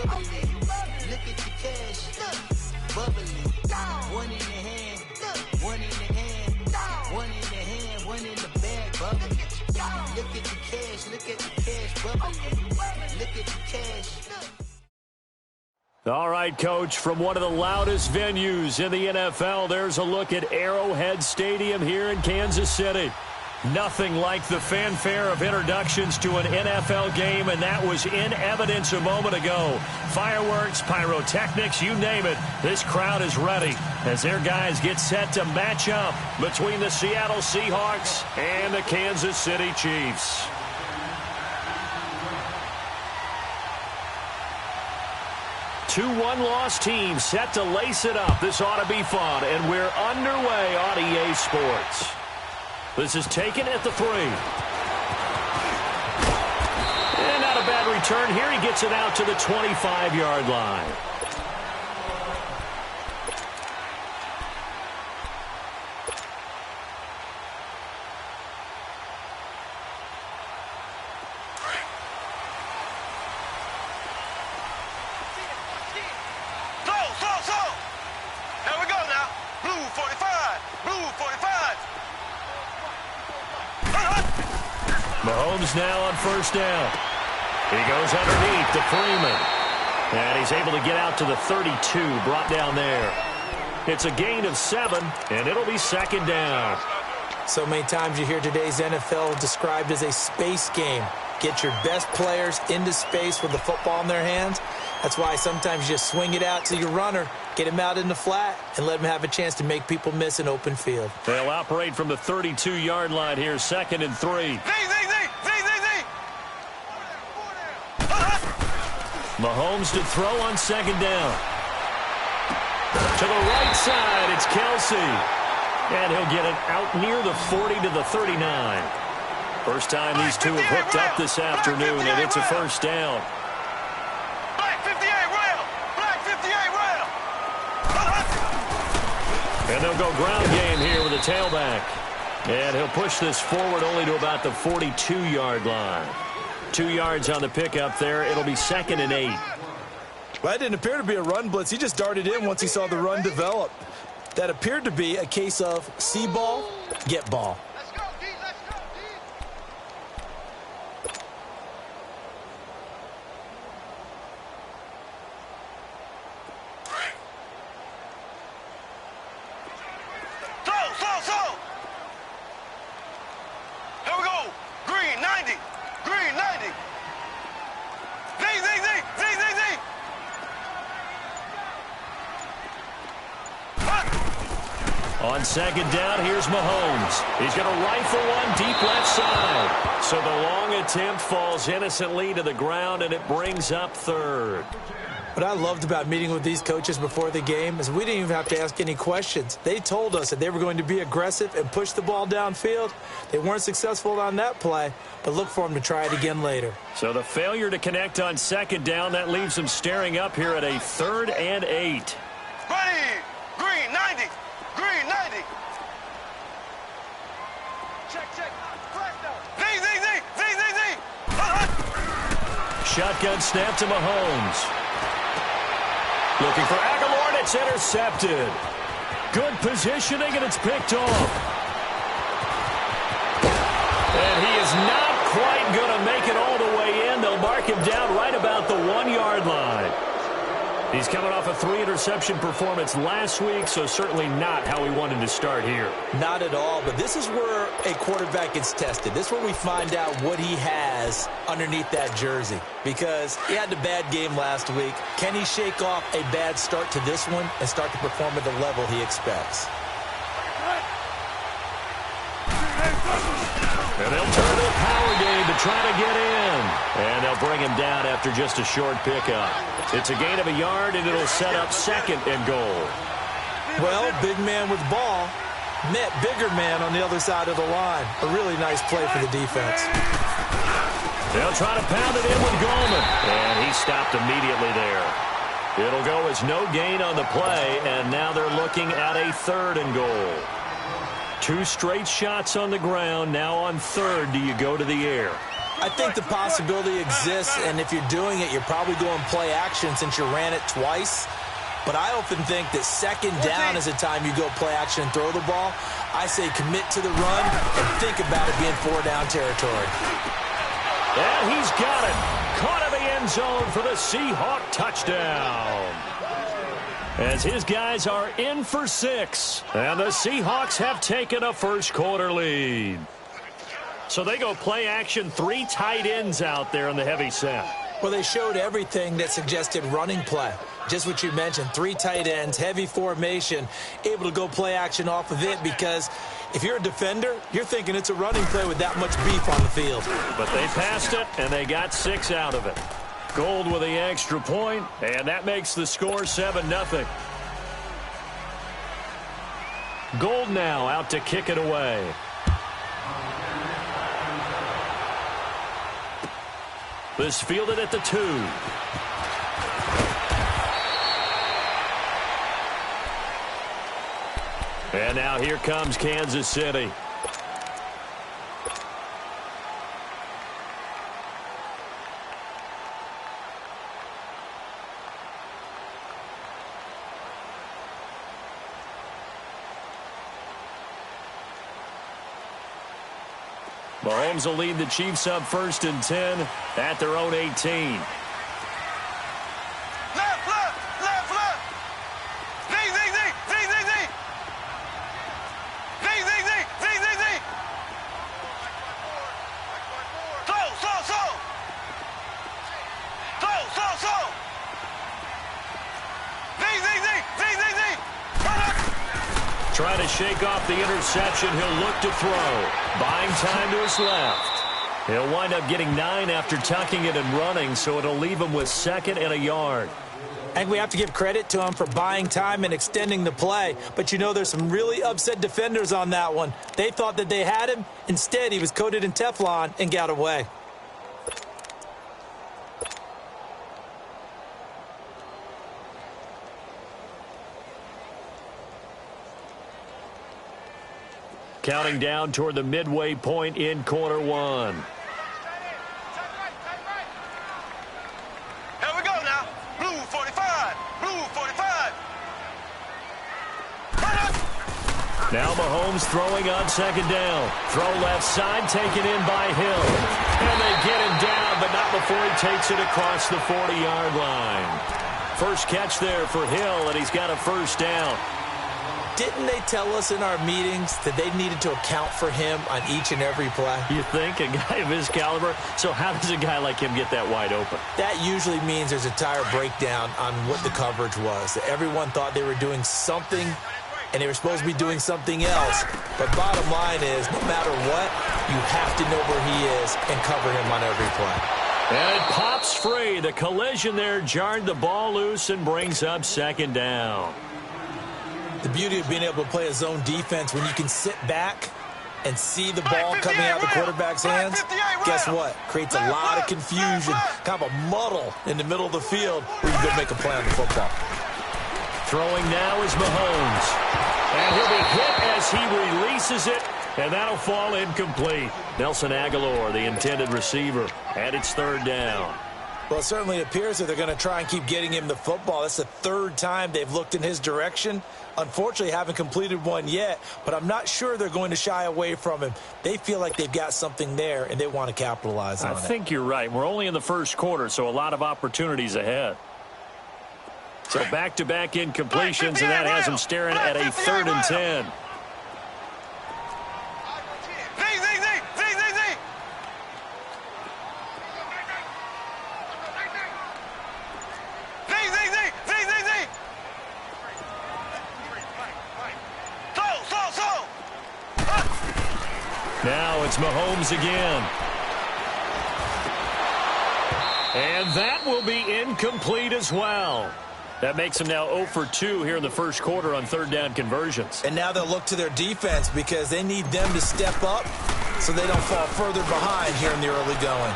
bubbly. Look at the cash, bubbly. One in the hand, one in the hand, one in the hand, one in the bag, bubbly. Look at the cash, bubbly. Look at the cash. All right, Coach, from one of the loudest venues in the NFL, there's a look at Arrowhead Stadium here in Kansas City. Nothing like the fanfare of introductions to an NFL game, and that was in evidence a moment ago. Fireworks, pyrotechnics, you name it. This crowd is ready as their guys get set to match up between the Seattle Seahawks and the Kansas City Chiefs. Two one-loss teams set to lace it up. This ought to be fun, and we're underway on EA Sports. This is taken at the 3. And not a bad return here. He gets it out to the 25-yard line. Here we go now. Blue 45. Blue 45. Mahomes now on first down. He goes underneath to Freeman. And he's able to get out to the 32, brought down there. It's a gain of 7, and it'll be second down. So many times you hear today's NFL described as a space game. Get your best players into space with the football in their hands. That's why sometimes you just swing it out to your runner, get him out in the flat, and let him have a chance to make people miss an open field. They'll operate from the 32-yard line here, 2nd and 3. Mahomes to throw on second down. To the right side, it's Kelsey. And he'll get it out near the 40 to the 39. First time these two have hooked up this afternoon, and it's a first down. Black 58 rail. Black 58 rail. And they'll go ground game here with a tailback. And he'll push this forward only to about the 42-yard line. 2 yards on the pickup there. It'll be 2nd and 8. Well, that didn't appear to be a run blitz. He just darted in once he saw the run develop. That appeared to be a case of see ball, get ball. Let's go, D. Let's go, D. Slow. Here we go. Green 90. Green 90. Z. On second down, here's Mahomes. He's going to rifle one deep left side. So the long attempt falls innocently to the ground, and it brings up 3rd. What I loved about meeting with these coaches before the game is we didn't even have to ask any questions. They told us that they were going to be aggressive and push the ball downfield. They weren't successful on that play, but look for them to try it again later. So the failure to connect on second down, that leaves them staring up here at a 3rd and 8. Ready. Green 90. Green 90. Check. Z. Shotgun snap to Mahomes. Looking for Aguilar, and it's intercepted. Good positioning, and it's picked off. And he is not quite going to make it all the way in. They'll mark him down right about the 1-yard line. He's coming off a 3-interception performance last week, so certainly not how he wanted to start here. Not at all, but this is where a quarterback gets tested. This is where we find out what he has underneath that jersey, because he had a bad game last week. Can he shake off a bad start to this one and start to perform at the level he expects? And they'll turn to a power game to try to get in. And they'll bring him down after just a short pickup. It's a gain of a yard, and it'll set up 2nd and goal. Well, big man with ball met bigger man on the other side of the line. A really nice play for the defense. They'll try to pound it in with Goldman. And he stopped immediately there. It'll go as no gain on the play, and now they're looking at a 3rd and goal. 2 straight shots on the ground. Now on 3rd, do you go to the air? I think the possibility exists, and if you're doing it, you're probably going play action since you ran it twice. But I often think that second down is a time you go play action and throw the ball. I say commit to the run and think about it being 4-down territory. And he's got it. Caught in the end zone for the Seahawk touchdown. As his guys are in for 6. And the Seahawks have taken a first-quarter lead. So they go play action, 3 tight ends out there in the heavy set. Well, they showed everything that suggested running play. Just what you mentioned, 3 tight ends, heavy formation, able to go play action off of it because if you're a defender, you're thinking it's a running play with that much beef on the field. But they passed it, and they got 6 out of it. Gold with the extra point, and that makes the score 7-0. Gold now out to kick it away. This fielded at the 2. And now here comes Kansas City. Mahomes will lead the Chiefs up 1st and 10 at their own 18. Left, left, left, left. Z, Z, Z, Z, Z, Z. Z, Z, Z, Z, Z, Z. So. Z, Z, Z, Z, Z, Z. Trying to shake off the interception. He'll look to throw. Buying time to his left. He'll wind up getting 9 after tucking it and running, so it'll leave him with 2nd and a yard. I think we have to give credit to him for buying time and extending the play. But, you know, there's some really upset defenders on that one. They thought that they had him. Instead, he was coated in Teflon and got away. Counting down toward the midway point in quarter 1. Here we go now. Blue 45. Blue 45. Now Mahomes throwing on 2nd down. Throw left side, taken in by Hill. And they get him down, but not before he takes it across the 40-yard line. First catch there for Hill, and he's got a 1st down. Didn't they tell us in our meetings that they needed to account for him on each and every play? You think? A guy of his caliber? So how does a guy like him get that wide open? That usually means there's a tire breakdown on what the coverage was. That everyone thought they were doing something, and they were supposed to be doing something else. But bottom line is, no matter what, you have to know where he is and cover him on every play. And it pops free. The collision there jarred the ball loose and brings up 2nd down. The beauty of being able to play a zone defense when you can sit back and see the ball coming out of the quarterback's hands, guess what? Creates a lot of confusion, kind of a muddle in the middle of the field where you go make a play on the football. Throwing now is Mahomes. And he'll be hit as he releases it, and that'll fall incomplete. Nelson Aguilar, the intended receiver, and it's 3rd down. Well, it certainly appears that they're going to try and keep getting him the football. That's the 3rd time they've looked in his direction. Unfortunately, haven't completed one yet, but I'm not sure they're going to shy away from him. They feel like they've got something there, and they want to capitalize on it. I think you're right. We're only in the 1st quarter, so a lot of opportunities ahead. So back-to-back incompletions, and that has him staring at a 3rd and 10. Now it's Mahomes again. And that will be incomplete as well. That makes them now 0 for 2 here in the 1st quarter on 3rd down conversions. And now they'll look to their defense because they need them to step up so they don't fall further behind here in the early going.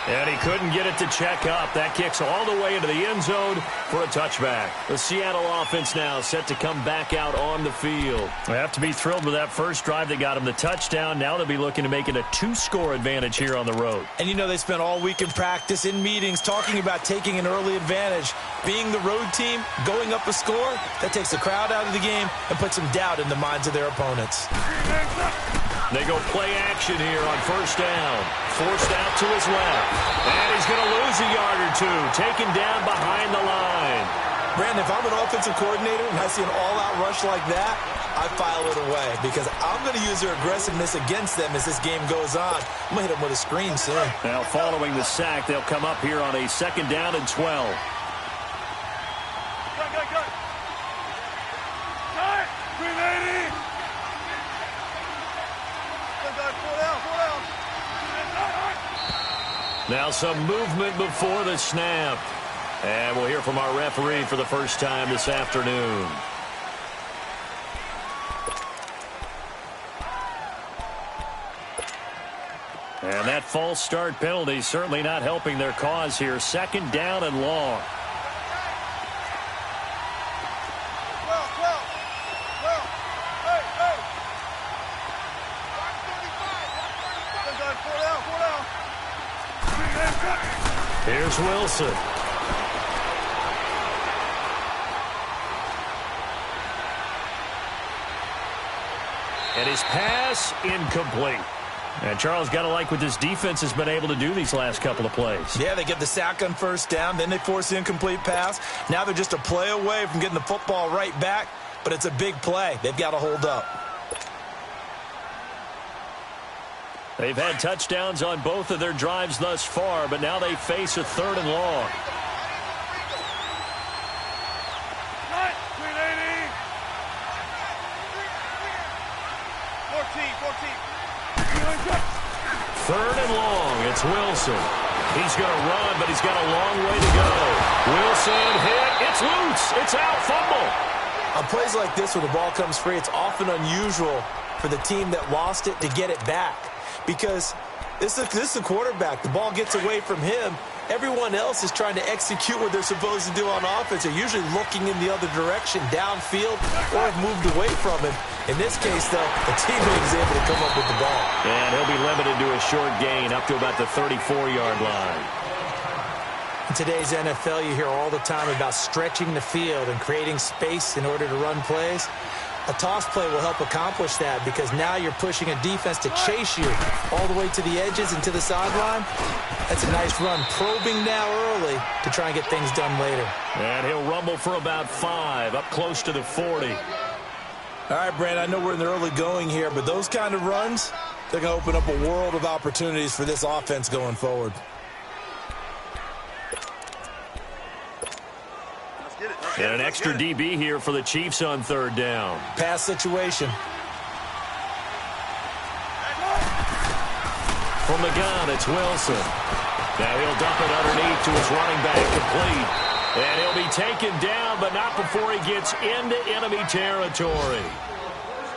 And he couldn't get it to check up. That kicks all the way into the end zone for a touchback. The Seattle offense now set to come back out on the field. They have to be thrilled with that first drive. They got him the touchdown. Now they'll be looking to make it a 2-score advantage here on the road. And you know they spent all week in practice, in meetings, talking about taking an early advantage. Being the road team, going up a score, that takes the crowd out of the game and puts some doubt in the minds of their opponents. They go play action here on first down. Forced out to his left. And he's going to lose a yard or two. Taken down behind the line. Brandon, if I'm an offensive coordinator and I see an all-out rush like that, I file it away because I'm going to use their aggressiveness against them as this game goes on. I'm going to hit them with a screen soon. Now, following the sack, they'll come up here on a 2nd down and 12. Now some movement before the snap. And we'll hear from our referee for the first time this afternoon. And that false start penalty certainly not helping their cause here. 2nd down and long. Here's Wilson. And his pass incomplete. And Charles, got to like what this defense has been able to do these last couple of plays. Yeah, they get the sack on first down, then they force the incomplete pass. Now they're just a play away from getting the football right back, but it's a big play. They've got to hold up. They've had touchdowns on both of their drives thus far, but now they face a 3rd and long. Third and long. It's Wilson. He's going to run, but he's got a long way to go. Wilson hit. It's loose. It's out. Fumble. On plays like this where the ball comes free, it's often unusual for the team that lost it to get it back. Because this is the quarterback. The ball gets away from him. Everyone else is trying to execute what they're supposed to do on offense. They're usually looking in the other direction, downfield, or have moved away from him. In this case, though, the teammate is able to come up with the ball. And he'll be limited to a short gain up to about the 34-yard line. In today's NFL, you hear all the time about stretching the field and creating space in order to run plays. A toss play will help accomplish that because now you're pushing a defense to chase you all the way to the edges and to the sideline. That's a nice run, probing now early to try and get things done later. And he'll rumble for about 5, up close to the 40. All right, Brand, I know we're in the early going here, but those kind of runs, they're going to open up a world of opportunities for this offense going forward. And an extra DB here for the Chiefs on 3rd down. Pass situation. From the gun, it's Wilson. Now he'll dump it underneath to his running back, complete. And he'll be taken down, but not before he gets into enemy territory.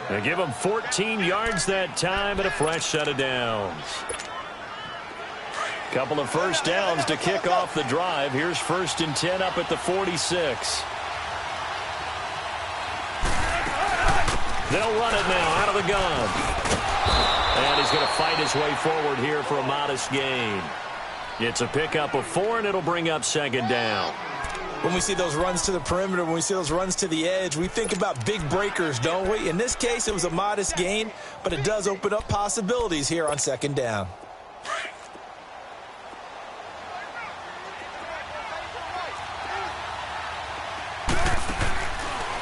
They give him 14 yards that time and a fresh set of downs. Couple of first downs to kick off the drive. Here's 1st and 10 up at the 46. They'll run it now out of the gun. And he's going to fight his way forward here for a modest gain. It's a pickup of 4, and it'll bring up 2nd down. When we see those runs to the perimeter, when we see those runs to the edge, we think about big breakers, don't we? In this case, it was a modest gain, but it does open up possibilities here on 2nd down.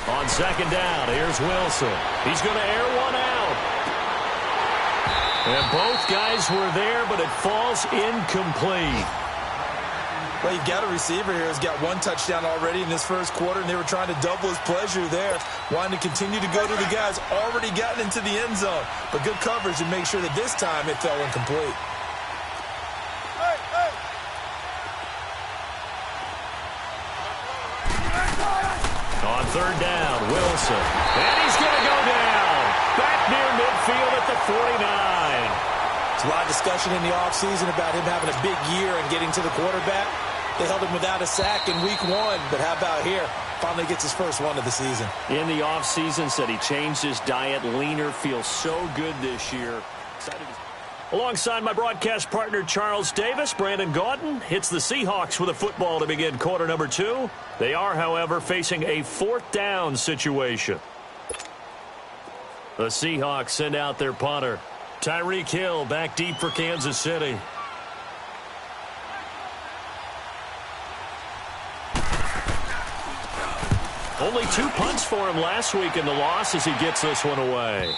On 2nd down, here's Wilson. He's going to air one out. And both guys were there, but it falls incomplete. Well, you've got a receiver here who's got 1 touchdown already in this first quarter, and they were trying to double his pleasure there, wanting to continue to go to the guys already gotten into the end zone. But good coverage to make sure that this time it fell incomplete. On 3rd down, Wilson. And he's going to go down. Back near midfield at the 49. A lot of discussion in the offseason about him having a big year and getting to the quarterback. They held him without a sack in week 1, but how about here? Finally gets his first one of the season. In the offseason, said he changed his diet, leaner, feels so good this year. Alongside my broadcast partner, Charles Davis, Brandon Gaudin hits the Seahawks with a football to begin quarter number 2. They are, however, facing a 4th down situation. The Seahawks send out their punter. Tyreek Hill back deep for Kansas City. Only 2 punts for him last week in the loss as he gets this one away.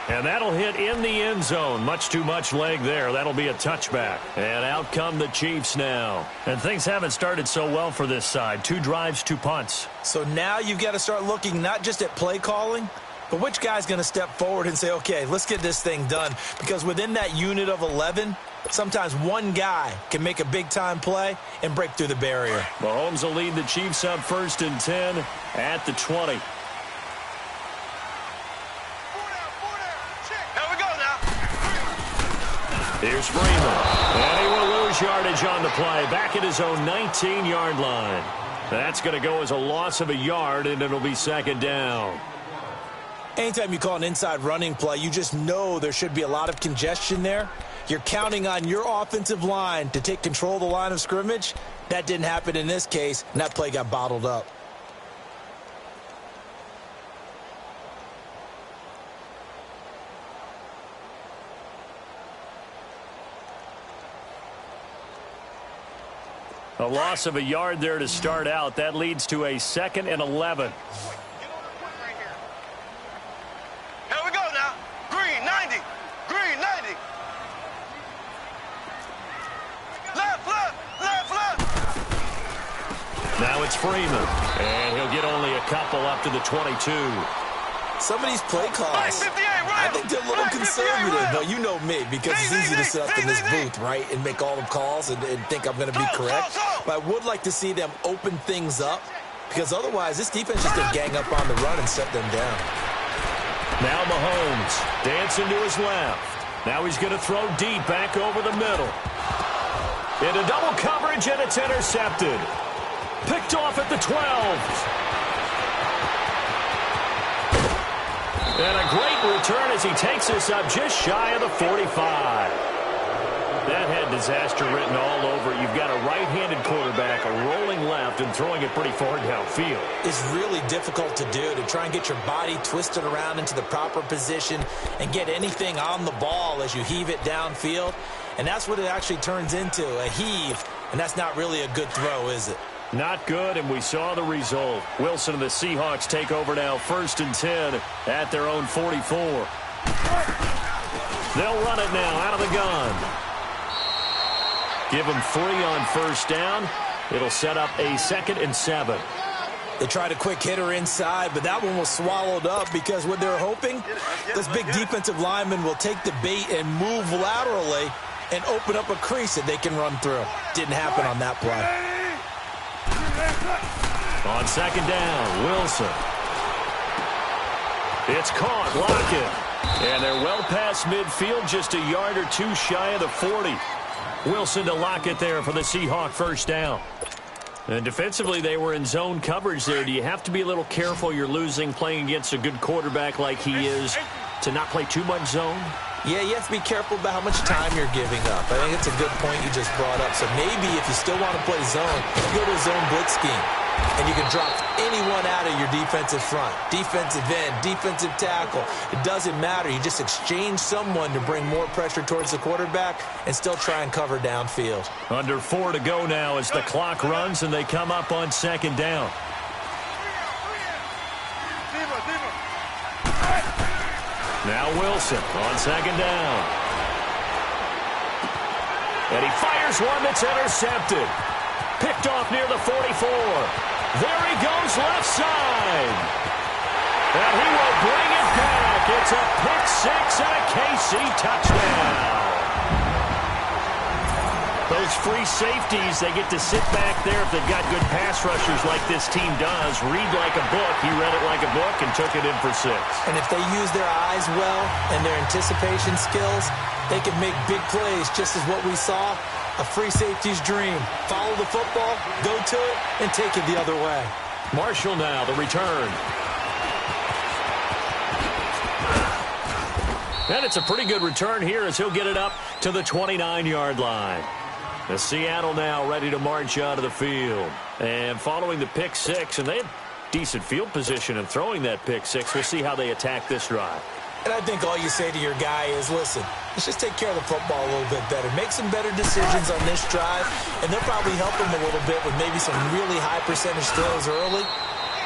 And that'll hit in the end zone. Much too much leg there. That'll be a touchback. And out come the Chiefs now. And things haven't started so well for this side. 2 drives, 2 punts. So now you've got to start looking not just at play calling, but which guy's going to step forward and say, okay, let's get this thing done. Because within that unit of 11, sometimes one guy can make a big-time play and break through the barrier. Mahomes will lead the Chiefs up 1st and 10 at the 20. Here's Freeman, and he will lose yardage on the play, back at his own 19-yard line. That's going to go as a loss of a yard, and it'll be 2nd down. Anytime you call an inside running play, you just know there should be a lot of congestion there. You're counting on your offensive line to take control of the line of scrimmage. That didn't happen in this case, and that play got bottled up. A loss of a yard there to start out. That leads to a 2nd and 11. Here we go now. Green 90. Green 90. Left, left, left, left. Now it's Freeman, and he'll get only a couple up to the 22. Some of these play calls, I think they're a little conservative. But you know me, because it's easy to sit up in this booth, right, and make all the calls and think I'm going to be correct. But I would like to see them open things up, because otherwise this defense just going to gang up on the run and set them down. Now Mahomes dancing to his left. Now he's going to throw deep back over the middle. Into double coverage, and it's intercepted. Picked off at the 12. And a great return as he takes us up just shy of the 45. That had disaster written all over it. You've got a right-handed quarterback, a rolling left, and throwing it pretty far downfield. It's really difficult to do, to try and get your body twisted around into the proper position and get anything on the ball as you heave it downfield. And that's what it actually turns into, a heave. And that's not really a good throw, is it? Not good, and we saw the result. Wilson and the Seahawks take over now, 1st and 10 at their own 44. They'll run it now out of the gun. Give them 3 on 1st down. It'll set up a 2nd and 7. They tried a quick hitter inside, but that one was swallowed up because what they're hoping, this big defensive lineman will take the bait and move laterally and open up a crease that they can run through. Didn't happen on that play. On 2nd down, Wilson. It's caught, Lockett. And they're well past midfield, just a yard or 2 shy of the 40. Wilson to Lockett there for the Seahawk 1st down. And defensively, they were in zone coverage there. Do you have to be a little careful? You're losing playing against a good quarterback like he is to not play too much zone? Yeah, you have to be careful about how much time you're giving up. I think it's a good point you just brought up. So maybe if you still want to play zone, you go to a zone blitz scheme. And you can drop anyone out of your defensive front. Defensive end, defensive tackle. It doesn't matter. You just exchange someone to bring more pressure towards the quarterback and still try and cover downfield. Under 4 to go now as the clock runs and they come up on 2nd down. Now Wilson on 2nd down. And he fires one that's intercepted. Picked off near the 44. There he goes left side. And he will bring it back. It's a pick 6 and a KC touchdown. Those free safeties, they get to sit back there if they've got good pass rushers like this team does. Read like a book. He read it like a book and took it in for 6. And if they use their eyes well and their anticipation skills, they can make big plays, just as what we saw. A free safety's dream. Follow the football, go to it, and take it the other way. Marshall now, the return. And it's a pretty good return here as he'll get it up to the 29-yard line. The Seattle now ready to march out of the field. And following the pick 6, and they had decent field position in throwing that pick 6. We'll see how they attack this drive. And I think all you say to your guy is, listen, let's just take care of the football a little bit better. Make some better decisions on this drive, and they'll probably help him a little bit with maybe some really high percentage throws early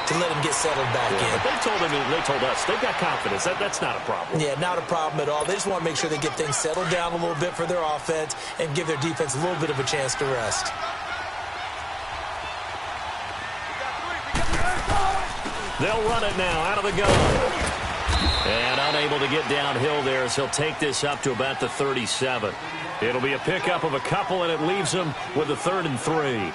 to let him get settled back in. But they told us they've got confidence. That's not a problem. Yeah, not a problem at all. They just want to make sure they get things settled down a little bit for their offense and give their defense a little bit of a chance to rest. They'll run it now out of the gun. And unable to get downhill there as he'll take this up to about the 37. It'll be a pickup of a couple, and it leaves him with a 3rd and 3.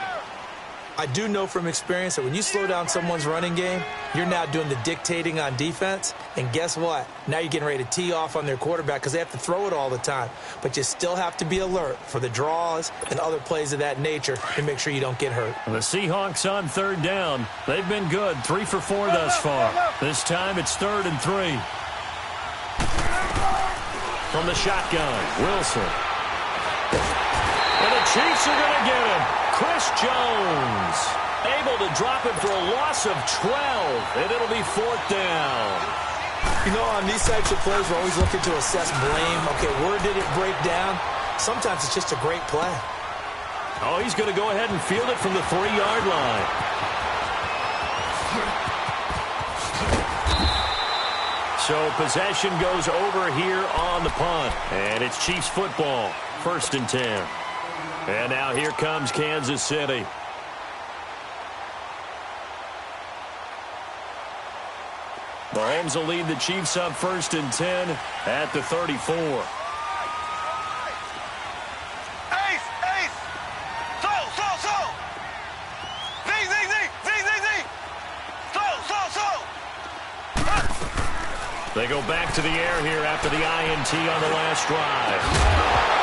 I do know from experience that when you slow down someone's running game, you're now doing the dictating on defense. And guess what? Now you're getting ready to tee off on their quarterback because they have to throw it all the time. But you still have to be alert for the draws and other plays of that nature to make sure you don't get hurt. The Seahawks on 3rd down. They've been good, 3 for 4 thus far. This time it's 3rd and 3. From the shotgun, Wilson. And the Chiefs are going to get him. Chris Jones able to drop it for a loss of 12, and it'll be 4th down. You know, on these types of plays, we're always looking to assess blame. Okay, where did it break down? Sometimes it's just a great play. Oh, he's going to go ahead and field it from the 3-yard line. So possession goes over here on the punt, and it's Chiefs football, 1st and 10. And now here comes Kansas City. Mahomes will lead the Chiefs up 1st and 10 at the 34. Ace! So! Zing! So! They go back to the air here after the INT on the last drive.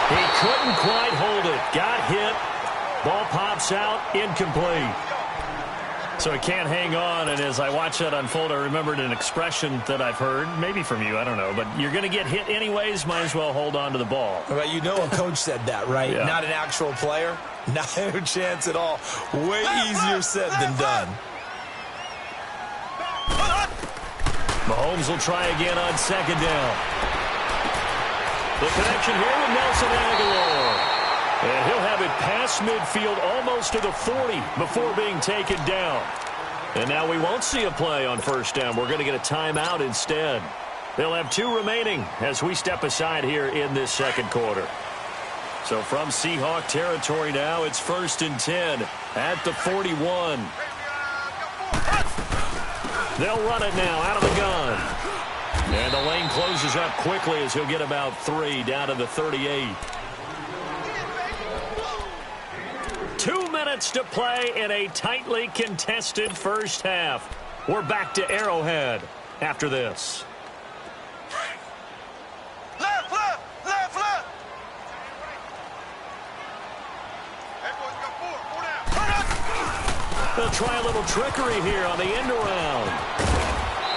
He couldn't quite hold it. Got hit. Ball pops out. Incomplete. So he can't hang on, and as I watch that unfold, I remembered an expression that I've heard, maybe from you, I don't know, but you're going to get hit anyways, might as well hold on to the ball. Right, you know a coach said that, right? Yeah. Not an actual player. Not a chance at all. Way easier said than done. Mahomes will try again on 2nd down. The connection here with Nelson Aguilar. And he'll have it past midfield almost to the 40 before being taken down. And now we won't see a play on 1st down. We're going to get a timeout instead. They'll have 2 remaining as we step aside here in this 2nd quarter. So from Seahawk territory now, it's 1st and 10 at the 41. They'll run it now out of the gun. And the lane closes up quickly as he'll get about 3 down to the 38. 2 minutes to play in a tightly contested 1st half. We're back to Arrowhead after this. Left! They'll try a little trickery here on the end around.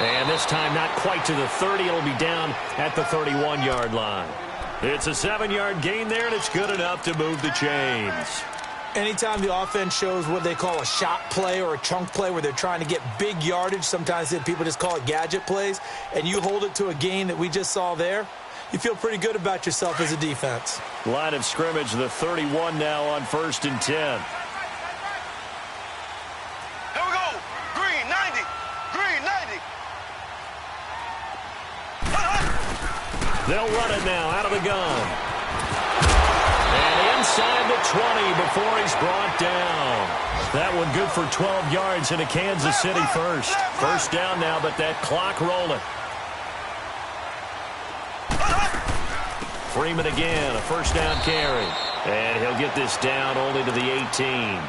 And this time not quite to the 30. It'll be down at the 31-yard line. It's a 7-yard gain there, and it's good enough to move the chains. Anytime the offense shows what they call a shot play or a chunk play where they're trying to get big yardage, sometimes people just call it gadget plays, and you hold it to a gain that we just saw there, you feel pretty good about yourself as a defense. Line of scrimmage, the 31 now on 1st and 10. Here we go. Green 90. They'll run it now out of the gun. And inside the 20 before he's brought down. That one good for 12 yards into Kansas City first. 1st down now, but that clock rolling. Freeman again, a first down carry. And he'll get this down only to the 18.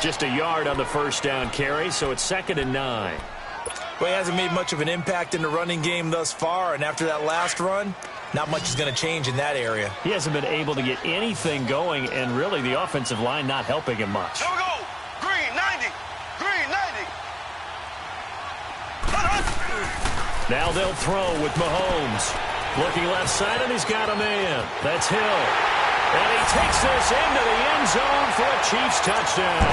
Just a yard on the first down carry, so it's 2nd and 9. Well, he hasn't made much of an impact in the running game thus far, and after that last run, not much is going to change in that area. He hasn't been able to get anything going, and really the offensive line not helping him much. Here we go. Green 90. Green 90. Now they'll throw with Mahomes. Looking left side, and he's got a man. That's Hill. And he takes this into the end zone for a Chiefs touchdown.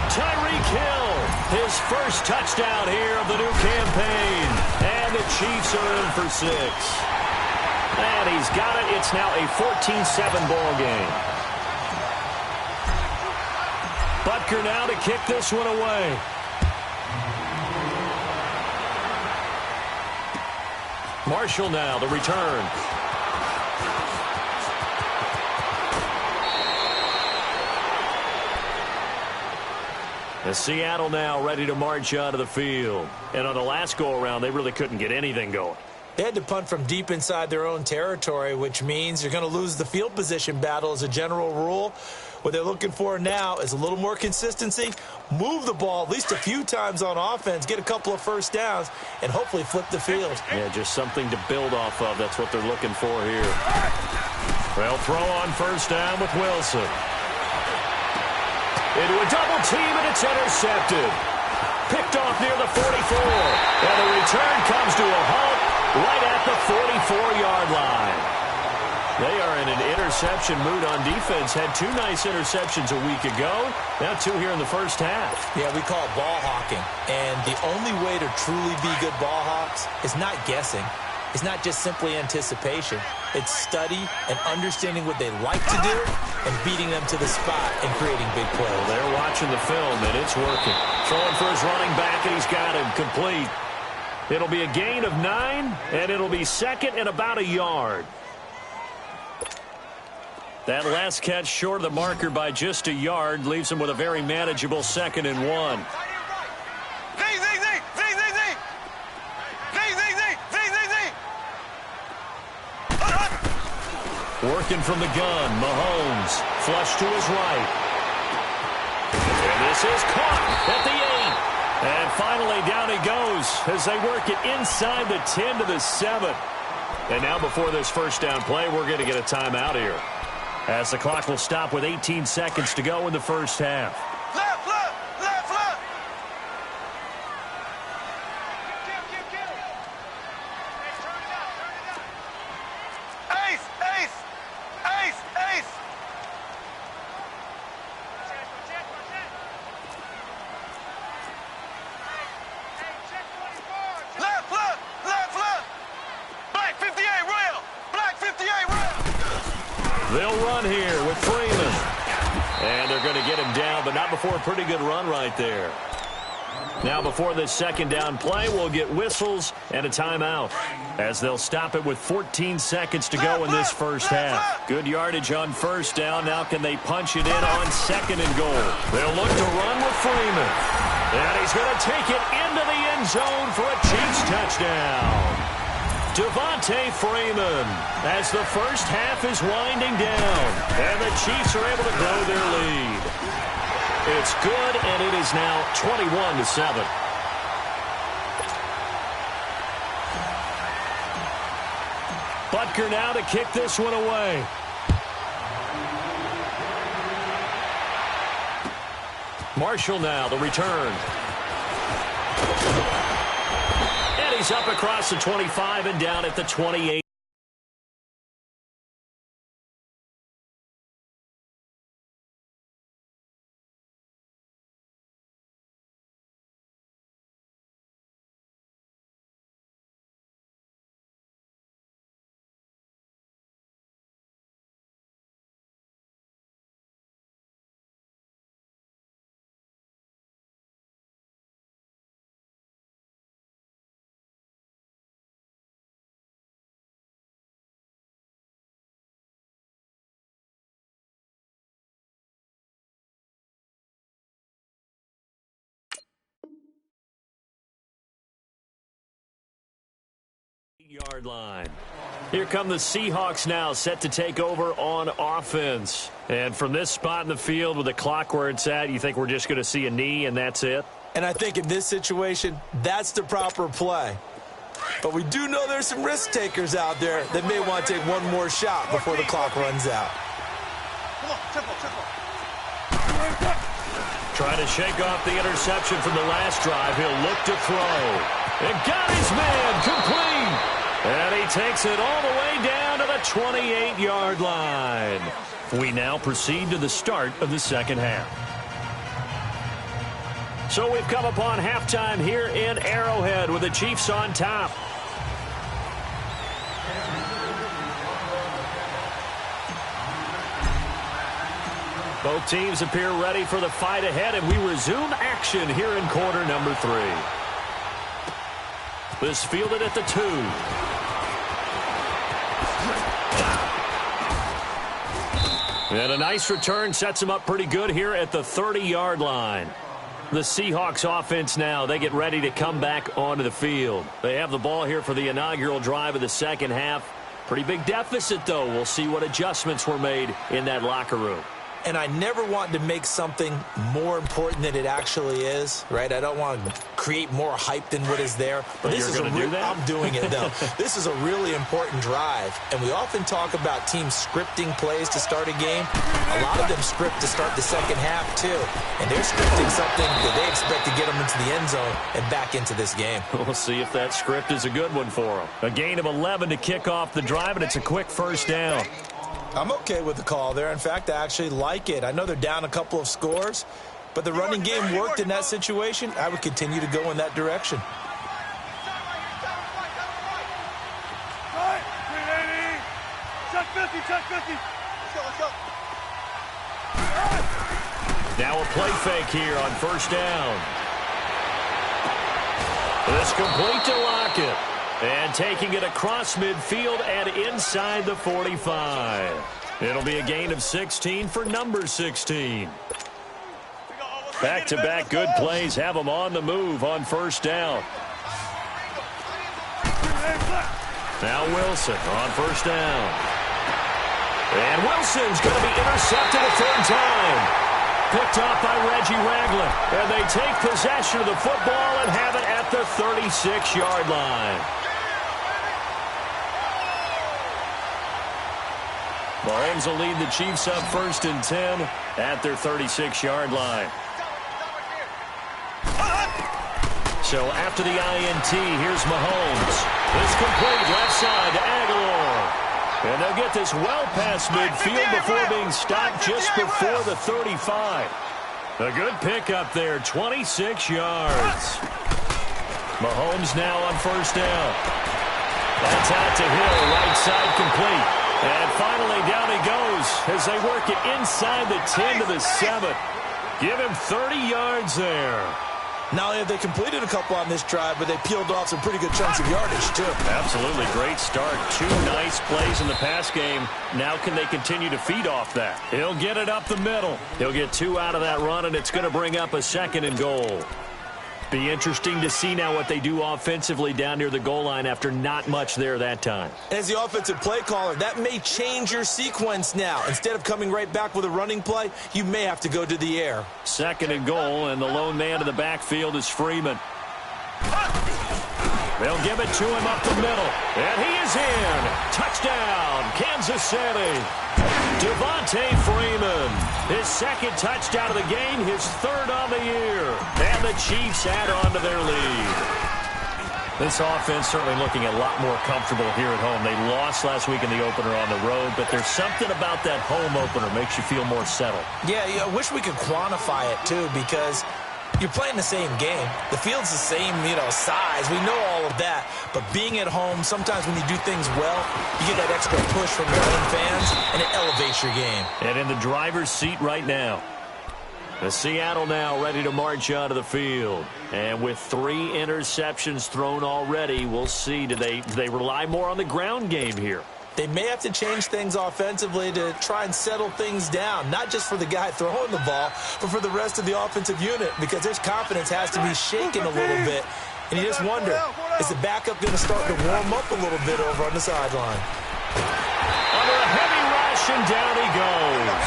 Tyreek Hill, his first touchdown here of the new campaign. And the Chiefs are in for 6. And he's got it. It's now a 14-7 ball game. Butker now to kick this one away. Marshall now, the return. And Seattle now ready to march out of the field. And on the last go-around, they really couldn't get anything going. They had to punt from deep inside their own territory, which means you're going to lose the field position battle as a general rule. What they're looking for now is a little more consistency, move the ball at least a few times on offense, get a couple of first downs, and hopefully flip the field. Yeah, just something to build off of. That's what they're looking for here. Well, throw on first down with Wilson. Into a double team, and it's intercepted. Picked off near the 44. And the return comes to a halt right at the 44-yard line. They are in an interception mood on defense. Had 2 nice interceptions a week ago. Now 2 here in the first half. Yeah, we call it ball hawking. And the only way to truly be good ball hawks is not guessing. It's not just simply anticipation. It's study and understanding what they like to do and beating them to the spot and creating big plays. Well, they're watching the film, and it's working. Throwing for his running back, and he's got him complete. It'll be a gain of 9, and it'll be 2nd and about a yard. That last catch short of the marker by just a yard leaves him with a very manageable 2nd and 1. Working from the gun, Mahomes, flush to his right. And this is caught at the 8. And finally down he goes as they work it inside the 10 to the 7. And now before this first down play, we're going to get a timeout here, as the clock will stop with 18 seconds to go in the first half. Left, left, left, left. Ace, ace, ace, ace. Left, left, left, left. Black 58 rail. Black 58 rail. They'll run here with Freeman. And they're going to get him down, but not before a pretty good run right there. Now before this second down play, we'll get whistles and a timeout, as they'll stop it with 14 seconds to go in this first half. Good yardage on first down. Now can they punch it in on 2nd and goal? They'll look to run with Freeman. And he's going to take it into the end zone for a Chiefs touchdown. Devontae Freeman, as the first half is winding down, and the Chiefs are able to grow their lead. It's good, and it is now 21-7. Butker now to kick this one away. Marshall now, the return. And he's up across the 25 and down at the 28. Yard line. Here come the Seahawks now, set to take over on offense. And from this spot in the field with the clock where it's at, you think we're just going to see a knee and that's it? And I think in this situation, that's the proper play. But we do know there's some risk takers out there that may want to take one more shot before the clock runs out. Come on, tempo. Trying to shake off the interception from the last drive. He'll look to throw. And got his man complete. And he takes it all the way down to the 28-yard line. We now proceed to the start of the second half. So we've come upon halftime here in Arrowhead with the Chiefs on top. Both teams appear ready for the fight ahead, and we resume action here in quarter number 3. This fielded at the 2. And a nice return sets him up pretty good here at the 30-yard line. The Seahawks offense now, they get ready to come back onto the field. They have the ball here for the inaugural drive of the second half. Pretty big deficit, though. We'll see what adjustments were made in that locker room. And I never want to make something more important than it actually is, right? I don't want to create more hype than what is there. But this is I'm doing it, though. This is a really important drive. And we often talk about teams scripting plays to start a game. A lot of them script to start the second half, too. And they're scripting something that they expect to get them into the end zone and back into this game. We'll see if that script is a good one for them. A gain of 11 to kick off the drive, and it's a quick first down. I'm okay with the call there. In fact, I actually like it. I know they're down a couple of scores, but the running game worked in that situation. I would continue to go in that direction. Check 50. Let's go. Now a play fake here on first down. This complete to Lockett. And taking it across midfield and inside the 45. It'll be a gain of 16 for number 16. Back-to-back good plays have them on the move on first down. Now Wilson on first down. And Wilson's going to be intercepted a third time. Picked off by Reggie Ragland. And they take possession of the football and have it at the 36-yard line. Mahomes will lead the Chiefs up 1st and 10 at their 36-yard line. So after the INT, here's Mahomes. It's complete left side to Aguilar. And they'll get this well past midfield before being stopped just before the 35. A good pickup there, 26 yards. Mahomes now on first down. That's out to Hill, right side complete. And finally, down he goes as they work it inside the 10 to the 7. Give him 30 yards there. Not only have they completed a couple on this drive, but they peeled off some pretty good chunks of yardage, too. Absolutely. Great start. 2 nice plays in the pass game. Now can they continue to feed off that? He'll get it up the middle. He'll get 2 out of that run, and it's going to bring up a 2nd and goal. Be interesting to see now what they do offensively down near the goal line after not much there that time. As the offensive play caller, that may change your sequence now. Instead of coming right back with a running play, you may have to go to the air. 2nd and goal, and the lone man in the backfield is Freeman. They'll give it to him up the middle, and he is in. Touchdown, Kansas City. Devontae Freeman, his 2nd touchdown of the game, his 3rd on the year. And the Chiefs add on to their lead. This offense certainly looking a lot more comfortable here at home. They lost last week in the opener on the road, but there's something about that home opener makes you feel more settled. Yeah, I wish we could quantify it, too, because you're playing the same game. The field's the same, size. We know all of that. But being at home, sometimes when you do things well, you get that extra push from your own fans, and it elevates your game. And in the driver's seat right now, the Seattle now ready to march out of the field. And with 3 interceptions thrown already, we'll see. Do they rely more on the ground game here? They may have to change things offensively to try and settle things down, not just for the guy throwing the ball, but for the rest of the offensive unit, because their confidence has to be shaken a little bit. And you just wonder, is the backup going to start to warm up a little bit over on the sideline? rush, and down he goes.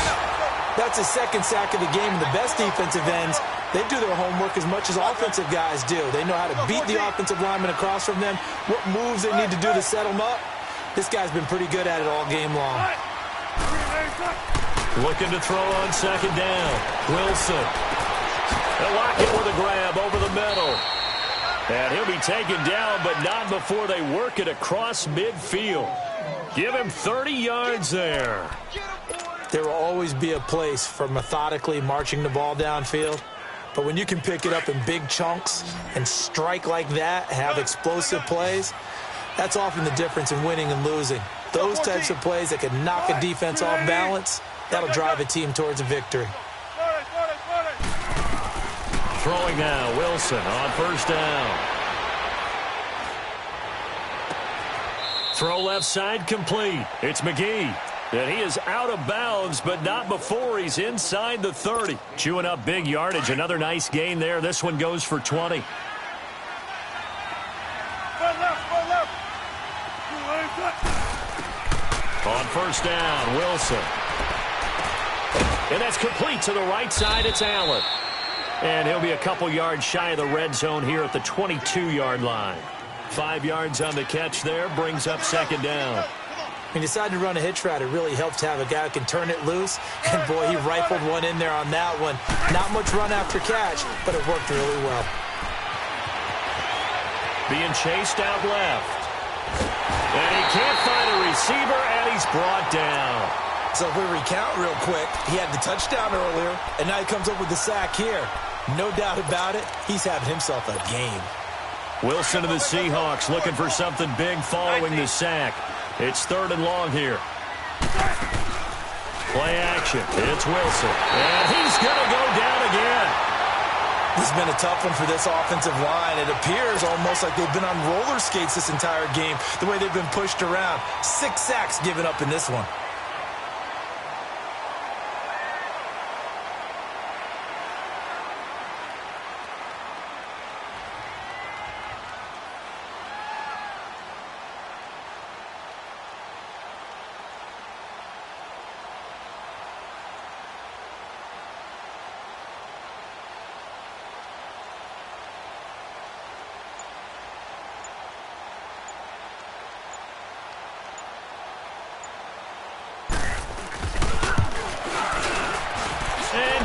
That's his second sack of the game, and the best defensive ends, they do their homework as much as offensive guys do. They know how to beat the offensive lineman across from them, what moves they need to do to set them up. This guy's been pretty good at it all game long. Looking to throw on second down. Wilson. They'll lock it with a grab over the middle. And he'll be taken down, but not before they work it across midfield. Give him 30 yards there. There will always be a place for methodically marching the ball downfield. But when you can pick it up in big chunks and strike like that, have explosive plays, that's often the difference in winning and losing. Those types of plays that can knock a defense off balance, that'll drive a team towards a victory. Throwing now, Wilson on first down. Throw left side complete. It's McGee. And he is out of bounds, but not before he's inside the 30. Chewing up big yardage. Another nice gain there. This one goes for 20. On first down, Wilson. And that's complete to the right side. It's Allen. And he'll be a couple yards shy of the red zone here at the 22-yard line. 5 yards on the catch there. Brings up second down. He decided to run a hitch route. It really helps to have a guy who can turn it loose. And, boy, he rifled one in there on that one. Not much run after catch, but it worked really well. Being chased out left. And he can't find a receiver, and he's brought down. So if we recount real quick, he had the touchdown earlier, and now he comes up with the sack here. No doubt about it, he's having himself a game. Wilson to the Seahawks looking for something big following the sack. It's 3rd and long here. Play action. It's Wilson. And he's going to go down again. This has been a tough one for this offensive line. It appears almost like they've been on roller skates this entire game, the way they've been pushed around. 6 sacks given up in this one.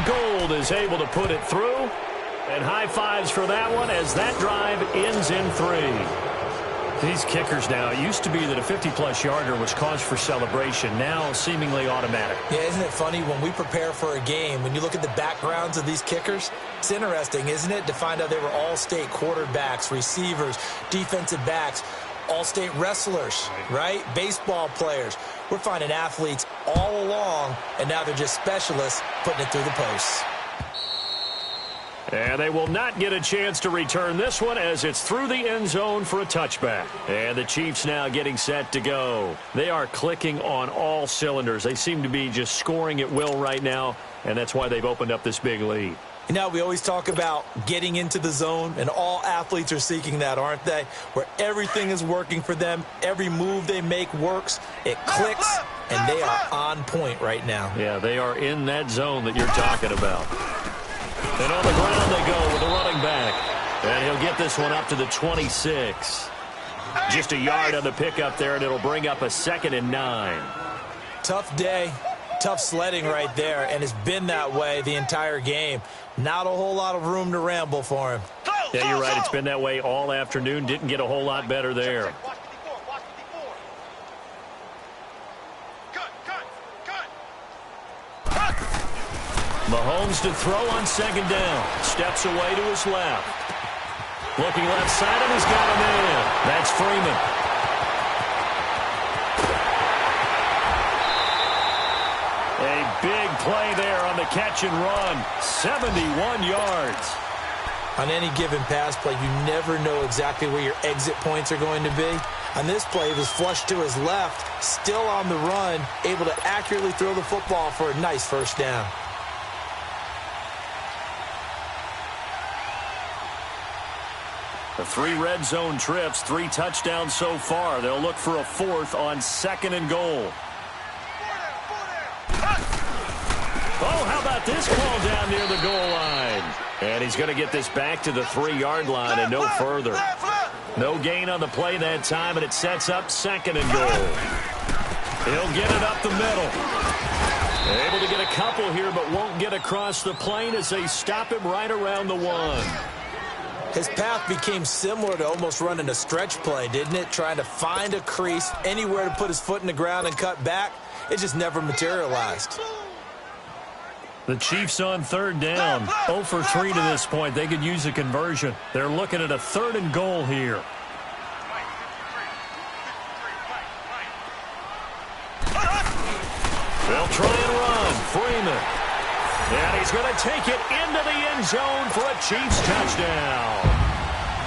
Gold is able to put it through. And high fives for that one as that drive ends in 3. These kickers now, it used to be that a 50-plus yarder was cause for celebration. Now seemingly automatic. Yeah, isn't it funny when we prepare for a game, when you look at the backgrounds of these kickers, it's interesting, isn't it, to find out they were all-state quarterbacks, receivers, defensive backs, all-state wrestlers, right? Baseball players. We're finding athletes all along, and now they're just specialists putting it through the posts. And they will not get a chance to return this one as it's through the end zone for a touchback. And the Chiefs now getting set to go. They are clicking on all cylinders. They seem to be just scoring at will right now, and that's why they've opened up this big lead. You know, we always talk about getting into the zone, and all athletes are seeking that, aren't they? Where everything is working for them, every move they make works, it clicks, and they are on point right now. Yeah, they are in that zone that you're talking about. And on the ground they go with the running back. And he'll get this one up to the 26. Just a yard on the pickup there, and it'll bring up a 2nd and 9. Tough day. Tough sledding right there, and it's been that way the entire game. Not a whole lot of room to ramble for him. Yeah, you're right. It's been that way all afternoon. Didn't get a whole lot better there. Mahomes to throw on 2nd down. Steps away to his left. Looking left side, and he's got him in. That's Freeman. A big play there on the catch and run. 71 yards. On any given pass play, you never know exactly where your exit points are going to be. On this play, it was flushed to his left, still on the run, able to accurately throw the football for a nice first down. The 3 red zone trips, 3 touchdowns so far. They'll look for a 4th on 2nd and goal. Oh, how about this ball down near the goal line? And he's going to get this back to the 3-yard line and no further. No gain on the play that time, and it sets up 2nd and goal. He'll get it up the middle. Able to get a couple here, but won't get across the plane as they stop him right around the 1. His path became similar to almost running a stretch play, didn't it? Trying to find a crease, anywhere to put his foot in the ground and cut back. It just never materialized. The Chiefs on 3rd down. 0 for 3 to this point. They could use a conversion. They're looking at a 3rd and goal here. They'll try and run. Freeman. And he's going to take it into the end zone for a Chiefs touchdown.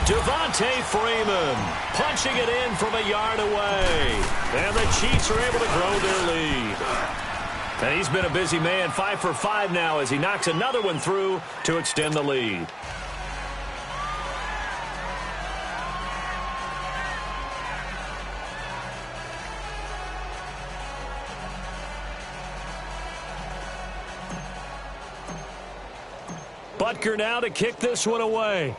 Devontae Freeman punching it in from a yard away. And the Chiefs are able to grow their lead. And he's been a busy man, 5 for 5 now as he knocks another one through to extend the lead. Butker now to kick this one away.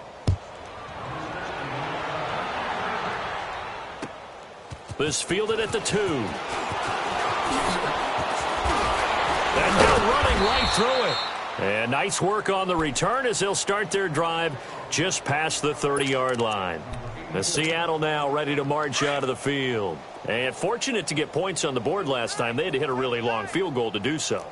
This fielded at the 2. And now running right through it. And nice work on the return as they'll start their drive just past the 30-yard line. The Seattle now ready to march out of the field. And fortunate to get points on the board last time. They had to hit a really long field goal to do so.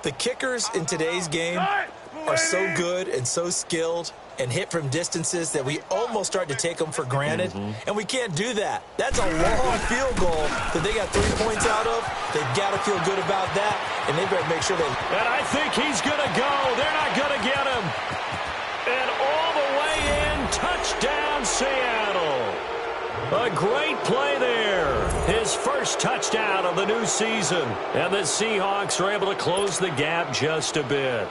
The kickers in today's game are so good and so skilled and hit from distances that we almost start to take them for granted. And we can't do that. That's a long field goal that they got 3 points out of. They've got to feel good about that, and they better make sure they... And I think he's going to go. They're not going to get him. And all the way in, touchdown Seattle. A great play there. His first touchdown of the new season. And the Seahawks are able to close the gap just a bit.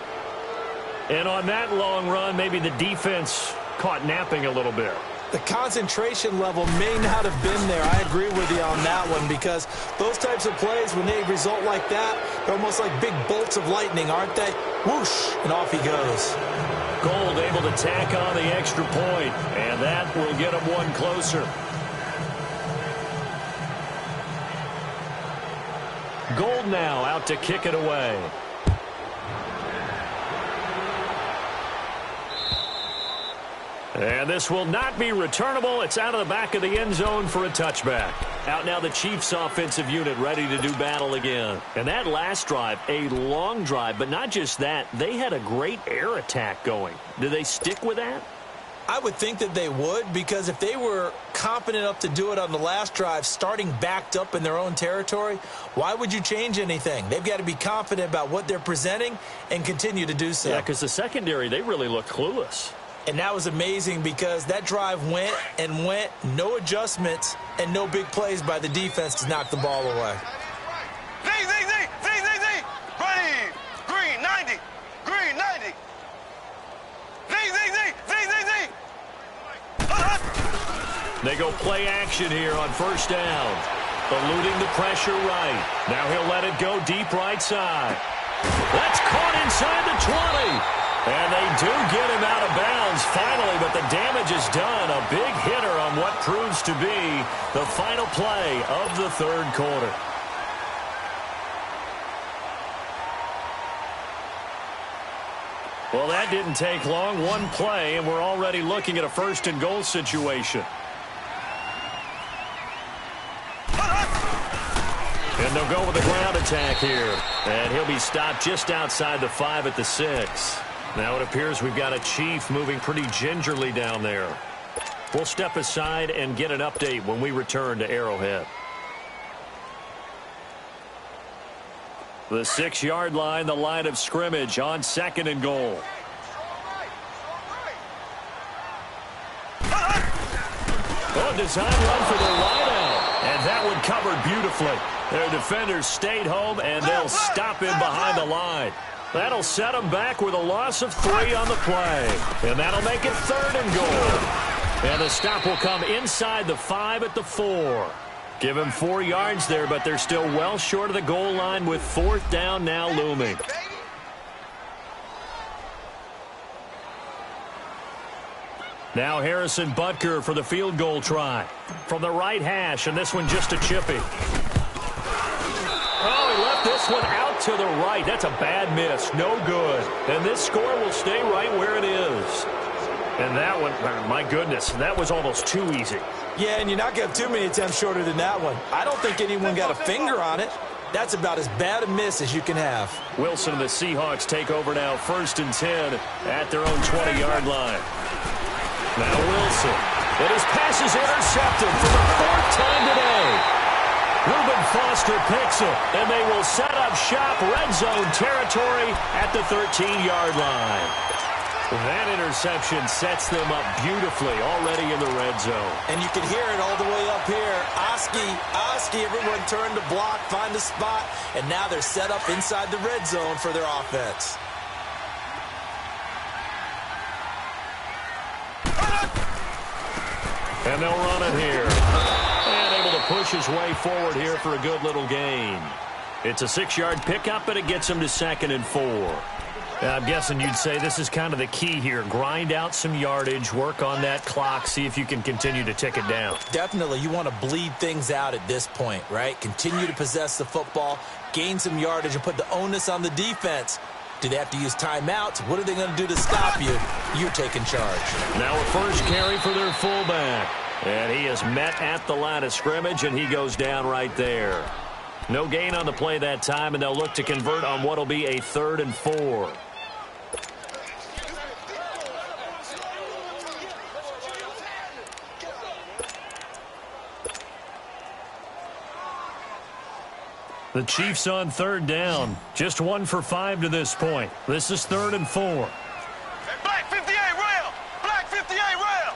And on that long run, maybe the defense caught napping a little bit. The concentration level may not have been there. I agree with you on that one because those types of plays, when they result like that, they're almost like big bolts of lightning, aren't they? Whoosh, and off he goes. Gold able to tack on the extra point, and that will get him one closer. Gold now out to kick it away. And this will not be returnable. It's out of the back of the end zone for a touchback. Out now the Chiefs offensive unit ready to do battle again. And that last drive, a long drive, but not just that. They had a great air attack going. Do they stick with that? I would think that they would, because if they were confident enough to do it on the last drive, starting backed up in their own territory, why would you change anything? They've got to be confident about what they're presenting and continue to do so. Yeah, because the secondary, they really looked clueless. And that was amazing because that drive went and went, no adjustments, and no big plays by the defense to knock the ball away. Z. Ready. Green 90. Green 90. Z. They go play action here on first down. Eluding the pressure right. Now he'll let it go deep right side. That's caught inside the 20. And they do get him out of bounds finally, but the damage is done. A big hitter on what proves to be the final play of the third quarter. Well, that didn't take long. One play, and we're already looking at a first and goal situation. And they'll go with the ground attack here. And he'll be stopped just outside the 5 at the 6. Now it appears we've got a Chief moving pretty gingerly down there. We'll step aside and get an update when we return to Arrowhead. The 6-yard line, the line of scrimmage on second and goal. Oh, design run for the wideout. And that one covered beautifully. Their defenders stayed home, and they'll stop him behind the line. That'll set them back with a loss of 3 on the play. And that'll make it third and goal. And the stop will come inside the 5 at the 4. Give him 4 yards there, but they're still well short of the goal line with fourth down now looming. Now Harrison Butker for the field goal try. From the right hash, and this one just a chippy. Oh, he left this one out to the right. That's a bad miss. No good. And this score will stay right where it is. And that one, my goodness, that was almost too easy. Yeah, and you're not going to have too many attempts shorter than that one. I don't think anyone got a finger on it. That's about as bad a miss as you can have. Wilson and the Seahawks take over now, 1st and 10 at their own 20-yard line. Now Wilson. And his pass is intercepted for the 4th time today. Reuben Foster picks it, and they will set up shop red zone territory at the 13-yard line. That interception sets them up beautifully already in the red zone. And you can hear it all the way up here. Oski, everyone turned to block, find a spot, and now they're set up inside the red zone for their offense. And they'll run it here. And able to push his way forward here for a good little gain. It's a 6-yard pickup, and it gets him to 2nd and 4. I'm guessing you'd say this is kind of the key here. Grind out some yardage, work on that clock, see if you can continue to tick it down. Definitely. You want to bleed things out at this point, right? Continue to possess the football, gain some yardage, and put the onus on the defense. Do they have to use timeouts? What are they going to do to stop you? You're taking charge. Now a first carry for their fullback. And he is met at the line of scrimmage, and he goes down right there. No gain on the play that time, and they'll look to convert on what will be a 3rd and 4. The Chiefs on 3rd down. Just 1 for 5 to this point. This is 3rd and 4. Hey, Black 58 rail! Black 58 rail!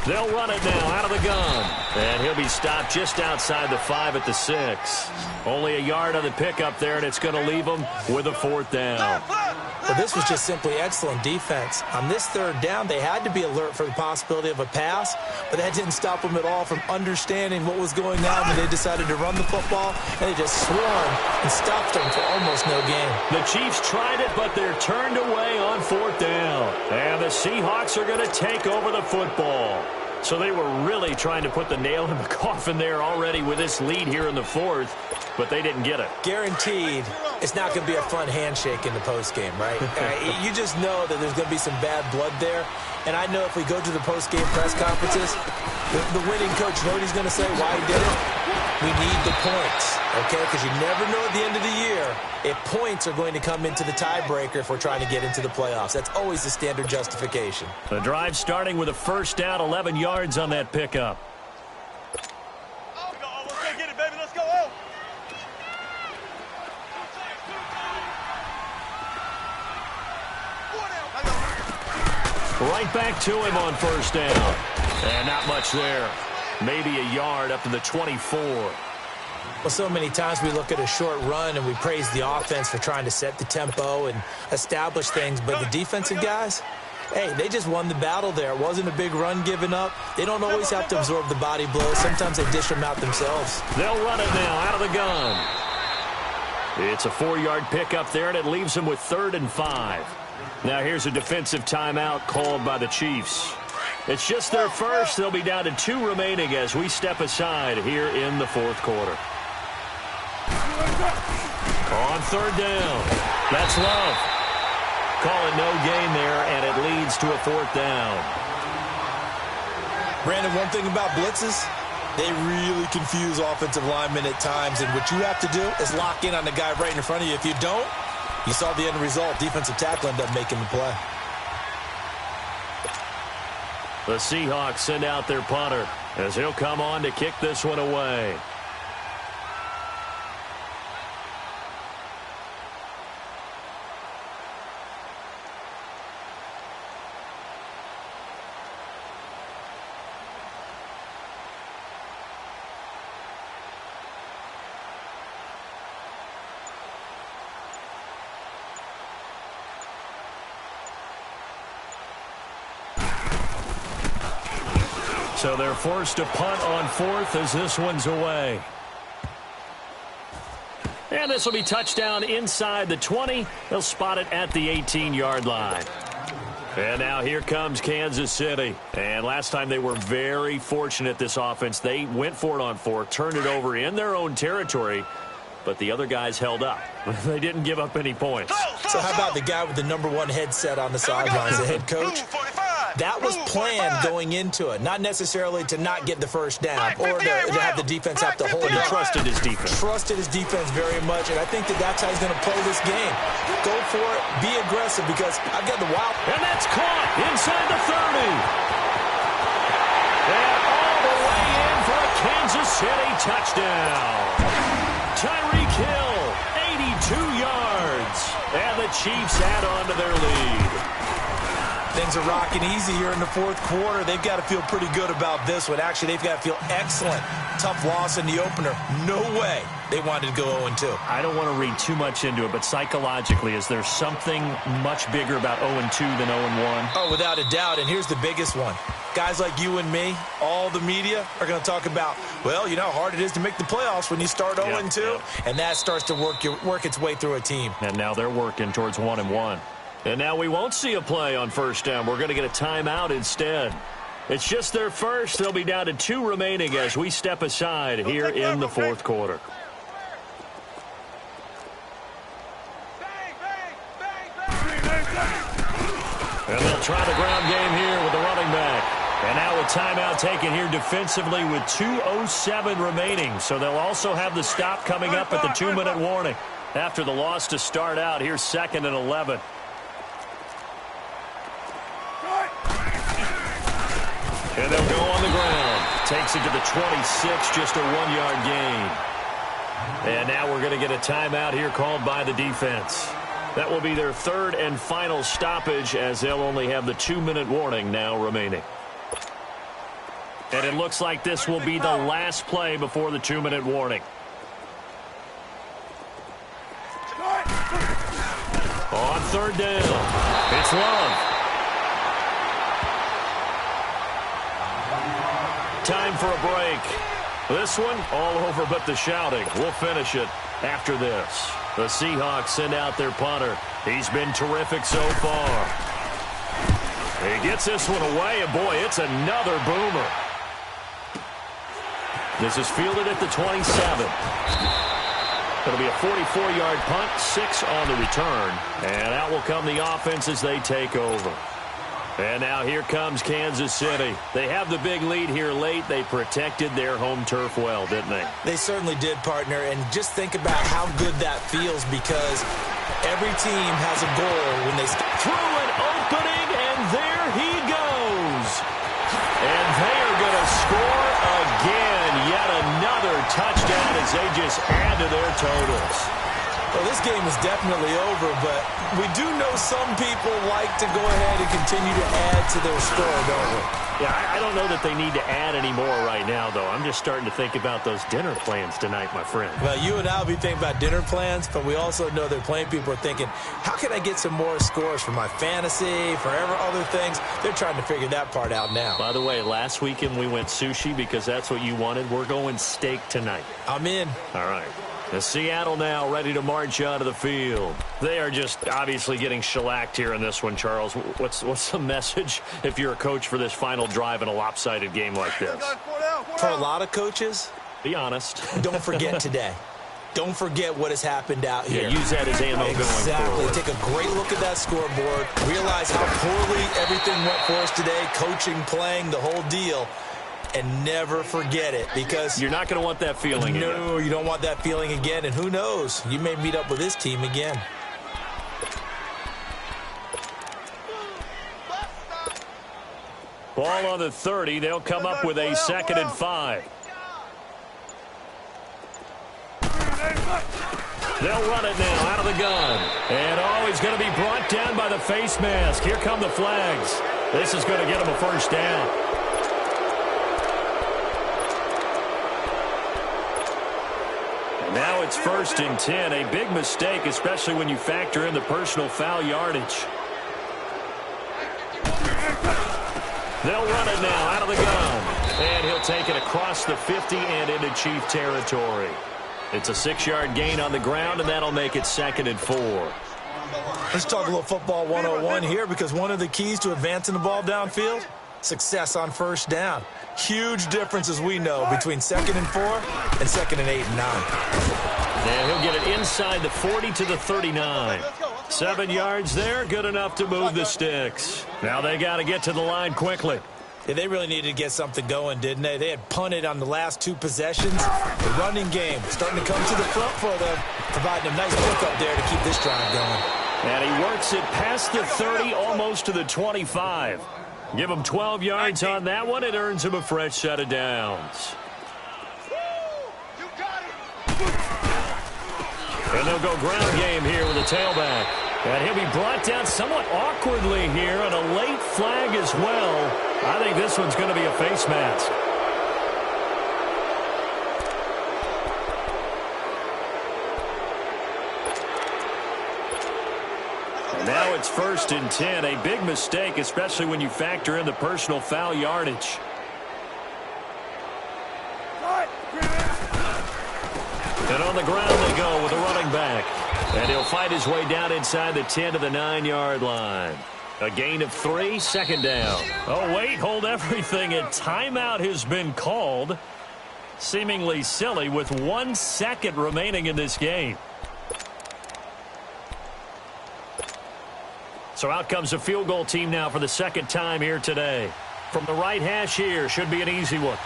They'll run it now out of the gun. And he'll be stopped just outside the 5 at the 6. Only a yard on the pickup there, and it's going to leave them with a 4th down. Well, this was just simply excellent defense. On this 3rd down, they had to be alert for the possibility of a pass, but that didn't stop them at all from understanding what was going on when they decided to run the football, and they just swarmed and stopped them for almost no gain. The Chiefs tried it, but they're turned away on 4th down. And the Seahawks are going to take over the football. So they were really trying to put the nail in the coffin there already with this lead here in the 4th, but they didn't get it. Guaranteed it's not going to be a fun handshake in the postgame, right? You just know that there's going to be some bad blood there. And I know if we go to the postgame press conferences, the winning coach, you know what he's going to say, why he did it? We need the points, okay? Because you never know at the end of the year if points are going to come into the tiebreaker if we're trying to get into the playoffs. That's always the standard justification. The drive starting with a first down, 11 yards on that pickup. Let's go get it, baby. Let's go. Right back to him on first down. And not much there. Maybe a yard up to the 24. Well, so many times we look at a short run and we praise the offense for trying to set the tempo and establish things. But the defensive guys, hey, they just won the battle there. It wasn't a big run given up. They don't always have to absorb the body blows. Sometimes they dish them out themselves. They'll run it now out of the gun. It's a 4-yard pickup there, and it leaves them with 3rd and 5. Now here's a defensive timeout called by the Chiefs. It's just their first. They'll be down to 2 remaining as we step aside here in the 4th quarter. On 3rd down. That's Love. Call it no gain there, and it leads to a 4th down. Brandon, one thing about blitzes, they really confuse offensive linemen at times, and what you have to do is lock in on the guy right in front of you. If you don't, you saw the end result. Defensive tackle ended up making the play. The Seahawks send out their punter as he'll come on to kick this one away. So they're forced to punt on 4th as this one's away. And this will be touchdown inside the 20. They'll spot it at the 18-yard line. And now here comes Kansas City. And last time they were very fortunate, this offense. They went for it on 4, turned it over in their own territory, but the other guys held up. They didn't give up any points. So how about the guy with the #1 headset on the sidelines, the head coach? That was planned going into it, not necessarily to not get the first down or to have the defense have to hold it. He trusted his defense. Trusted his defense very much, and I think that's how he's going to play this game. Go for it, be aggressive, because I've got the wild. And that's caught inside the 30. And all the way in for a Kansas City touchdown. Tyreek Hill, 82 yards. And the Chiefs add on to their lead. Things are rocking easy here in the fourth quarter. They've got to feel pretty good about this one. Actually, they've got to feel excellent. Tough loss in the opener. No way they wanted to go 0-2. I don't want to read too much into it, but psychologically, is there something much bigger about 0-2 than 0-1? Oh, without a doubt, and here's the biggest one. Guys like you and me, all the media, are going to talk about, well, you know how hard it is to make the playoffs when you start 0-2, and that starts to work its way through a team. And now they're working towards 1-1. And now we won't see a play on first down. We're going to get a timeout instead. It's just their first. They'll be down to 2 remaining as we step aside here in the fourth quarter. And they'll try the ground game here with the running back. And now a timeout taken here defensively with 2:07 remaining. So they'll also have the stop coming up at the 2-minute warning. After the loss to start out, here's 2nd and 11. And they'll go on the ground. Takes it to the 26, just a 1-yard gain. And now we're going to get a timeout here called by the defense. That will be their 3rd and final stoppage, as they'll only have the 2-minute warning now remaining. And it looks like this will be the last play before the 2-minute warning. On 3rd down, it's Love. Time for a break. This one, all over but the shouting. We'll finish it after this. The Seahawks send out their punter. He's been terrific so far. He gets this one away, and boy, it's another boomer. This is fielded at the 27. It'll be a 44-yard punt, 6 on the return. And out will come the offense as they take over. And now here comes Kansas City. They have the big lead here late. They protected their home turf well, didn't they? They certainly did, partner. And just think about how good that feels, because every team has a goal when they through an opening, and there he goes. And they are going to score again. Yet another touchdown as they just add to their totals. Well, this game is definitely over, but we do know some people like to go ahead and continue to add to their score, don't we? Yeah, I don't know that they need to add any more right now, though. I'm just starting to think about those dinner plans tonight, my friend. Well, you and I will be thinking about dinner plans, but we also know that plenty of people are thinking, how can I get some more scores for my fantasy, for other things? They're trying to figure that part out now. By the way, last weekend we went sushi because that's what you wanted. We're going steak tonight. I'm in. All right. The Seattle now ready to march onto the field. They are just obviously getting shellacked here in this one, Charles. What's the message if you're a coach for this final drive in a lopsided game like this? For a lot of coaches, be honest. Don't forget today. Don't forget what has happened out here. Yeah, use that as ammo going forward. Take a great look at that scoreboard. Realize how poorly everything went for us today. Coaching, playing, the whole deal. And never forget it, because you're not going to want that feeling again. No, you don't want that feeling again. And who knows? You may meet up with this team again. Ball on the 30. They'll come up with a 2nd and 5. They'll run it now out of the gun. And, he's going to be brought down by the face mask. Here come the flags. This is going to get him a first down. Now it's 1st and 10. A big mistake, especially when you factor in the personal foul yardage. They'll run it now out of the gun. And he'll take it across the 50 and into Chief territory. It's a 6-yard gain on the ground, and that'll make it 2nd and 4. Let's talk a little football 101 here, because one of the keys to advancing the ball downfield, success on first down. Huge difference, as we know, between 2nd and 4 and 2nd and 8 and 9. And he'll get it inside the 40 to the 39. 7 yards there, good enough to move the sticks. Now they got to get to the line quickly. Yeah, they really needed to get something going, didn't they? They had punted on the last 2 possessions. The running game starting to come to the front for them, providing a nice pickup there to keep this drive going. And he works it past the 30, almost to the 25. Give him 12 yards on that one. It earns him a fresh set of downs. And they'll go ground game here with a tailback. And he'll be brought down somewhat awkwardly here, and a late flag as well. I think this one's going to be a face mask. And now it's 1st and 10. A big mistake, especially when you factor in the personal foul yardage. And on the ground they go with a running back. And he'll fight his way down inside the 10 to the 9-yard line. A gain of 3, 2nd down. Oh, wait, hold everything. A timeout has been called. Seemingly silly with 1 second remaining in this game. So out comes the field goal team now for the 2nd time here today. From the right hash here, should be an easy one.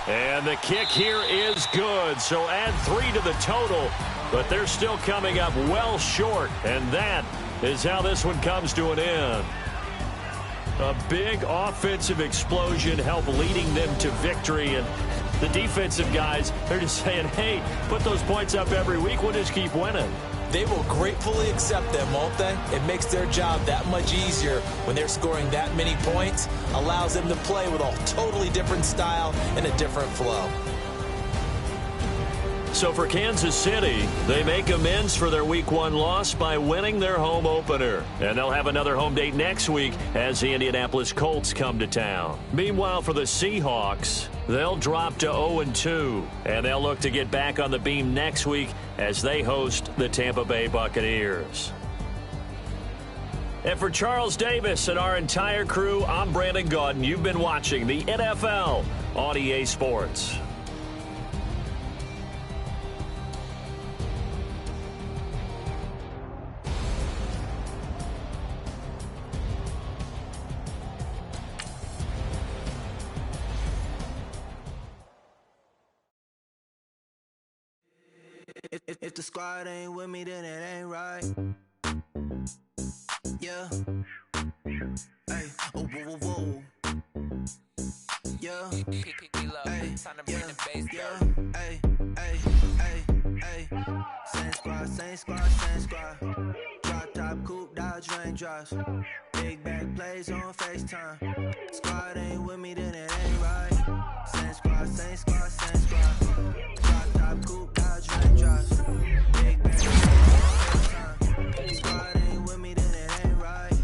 And the kick here is good, so add 3 to the total, but they're still coming up well short, and that is how this one comes to an end. A big offensive explosion helped leading them to victory, and the defensive guys, they're just saying, hey, put those points up every week, we'll just keep winning. They will gratefully accept them, won't they? It makes their job that much easier when they're scoring that many points. Allows them to play with a totally different style and a different flow. So for Kansas City, they make amends for their Week 1 loss by winning their home opener. And they'll have another home date next week as the Indianapolis Colts come to town. Meanwhile, for the Seahawks, they'll drop to 0-2. And they'll look to get back on the beam next week as they host the Tampa Bay Buccaneers. And for Charles Davis and our entire crew, I'm Brandon Gaudin. You've been watching the NFL on EA Sports. If the squad ain't with me, then it ain't right. Yeah. Hey. Oh, whoa, whoa, whoa. Yeah. Hey. Yeah. Hey. Hey. Hey. Hey. Same squad, same squad, same squad. Drop top, coupe, Dodge raindrops. Big back plays on FaceTime. Squad ain't with me, then it ain't right. Same squad, same squad, same squad. Drop top, coupe, Dodge raindrops. Big back plays on FaceTime. Squad ain't with me, then it ain't right.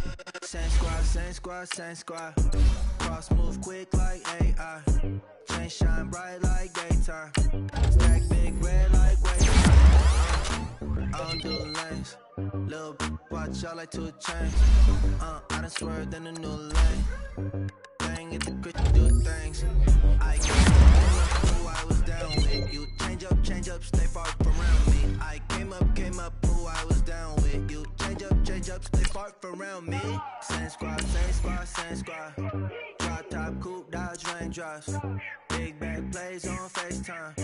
Same squad, same squad, same squad. Cross move quick like AI. Chain shine bright like daytime. Stack big red like weight. I don't do lanes. Little watch out like 2 chains. I done swerved in a new lane. Bang at the grit, do things. I came up who I was down with. You change up, stay far from around me. I came up who I was down with. You change up, stay far from around me. Same squad, same squad, same squad. Drop top, coupe, Dodge raindrops. Big back plays on FaceTime.